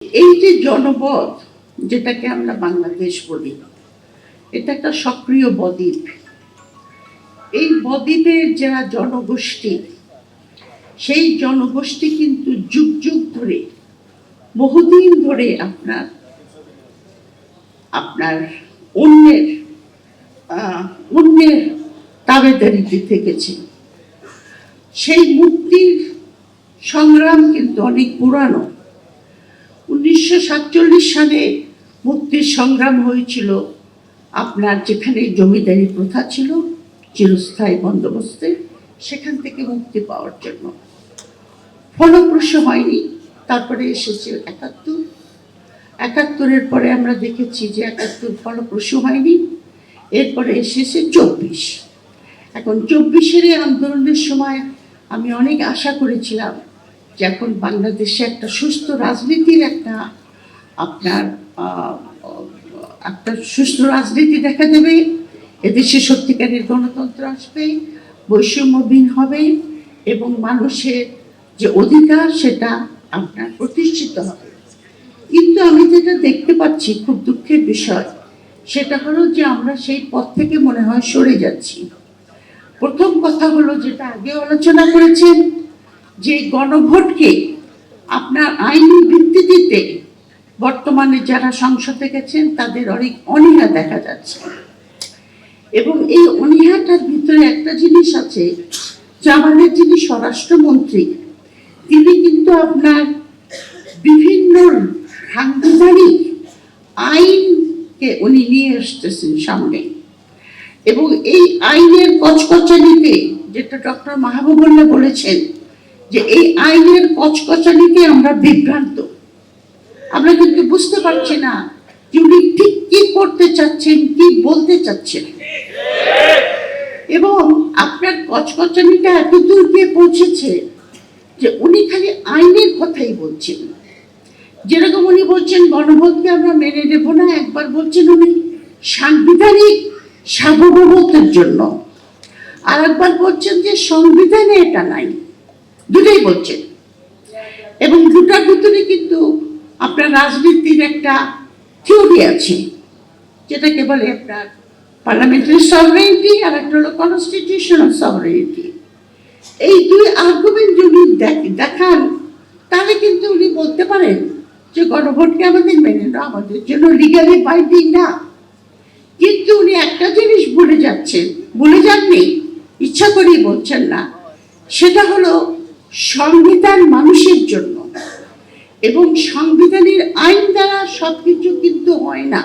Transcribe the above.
এই যে জনপদ যেটাকে আমরা বাংলাদেশ বলি, এটা একটা সক্রিয় বদ্বীপ। এই বদ্বীপের যারা জনগোষ্ঠী, সেই জনগোষ্ঠী কিন্তু যুগ যুগ ধরে, বহুদিন ধরে আপনার আপনার অন্যের অন্যের তাবেদারিতে থেকেছে। সেই মুক্তির সংগ্রাম কিন্তু অনেক পুরানো। 1947 সালে মুক্তির সংগ্রাম হয়েছিল আপনার যেখানে জমিদারি প্রথা ছিল চিরস্থায়ী বন্দোবস্তে, সেখান থেকে মুক্তি পাওয়ার জন্য। ফলপ্রসূ হয়নি। তারপরে এসেছে 71। পরে আমরা দেখেছি যে 71 ফলপ্রসূ হয়নি। এরপরে এসেছে 24। এখন 24-এর আন্দোলনের সময় আমি অনেক আশা করেছিলাম যে এখন বাংলাদেশে একটা সুস্থ রাজনীতির একটা সুস্থ রাজনীতি দেখা দেবে, এদেশে সত্যিকারের গণতন্ত্র আসবে, বৈষম্যহীন হবে এবং মানুষের যে অধিকার সেটা আপনার প্রতিষ্ঠিত হবে। কিন্তু আমি যেটা দেখতে পাচ্ছি, খুব দুঃখের বিষয়, সেটা হলো যে আমরা সেই পথ থেকে মনে হয় সরে যাচ্ছি। প্রথম কথা হলো, যেটা আগে আলোচনা করেছেন, যে গণভোটকে আপনার আইনি ভিত্তিতে বর্তমানে যারা সংসদে গেছেন তাদের অনেক অনীহা দেখা যাচ্ছে। এবং এই অনীহাটার ভিতরে একটা জিনিস আছে, যে আমাদের যিনি স্বরাষ্ট্রমন্ত্রী, তিনি কিন্তু আপনার বিভিন্ন সাংবিধানিক আইনকে উনি নিয়ে আসতেছেন সামনে। এবং এই আইনের কচকচানিতে, যেটা ডক্টর মাহবুবুল্লাহ বলেছেন, যে এই আইনের কচকচানিতে আমরা বিভ্রান্ত। আমরা কিন্তু বুঝতে পারছি না যে উনি ঠিক কি করতে চাচ্ছেন, কি বলতে চাচ্ছেন। এবং আপনার কচকচানিটা এত দূর গিয়ে পৌঁছেছে যে উনি খালি আইনের কথাই বলছেন। যেরকম উনি বলছেন গণভোটকে আমরা মেনে নেব না, একবার বলছেন উনি সাংবিধানিক সার্বভৌমত্বের জন্য, আর একবার বলছেন যে সংবিধানে এটা নাই। দুটোই বলছেন। এবং দুটার ভিতরে কিন্তু আপনার রাজনীতির একটা থিওরি আছে, যেটাকে বলে আপনার পার্লামেন্টারি সভরেনিটি, আর একটা হলো কনস্টিটিউশনাল সভরেনিটি। এই দুই আর্গুমেন্ট যদি দেখান, তাহলে কিন্তু উনি বলতে পারেন যে গণভোটকে আমাদের মেনে নেওয়া আমাদের জন্য লিগালি বাইন্ডিং না। কিন্তু উনি একটা জিনিস ভুলে যাননি, ইচ্ছা করেই বলছেন না, সেটা হলো সংবিধান মানুষের জন্য, এবং সংবিধানের আইন দ্বারা সবকিছু কিন্তু হয় না।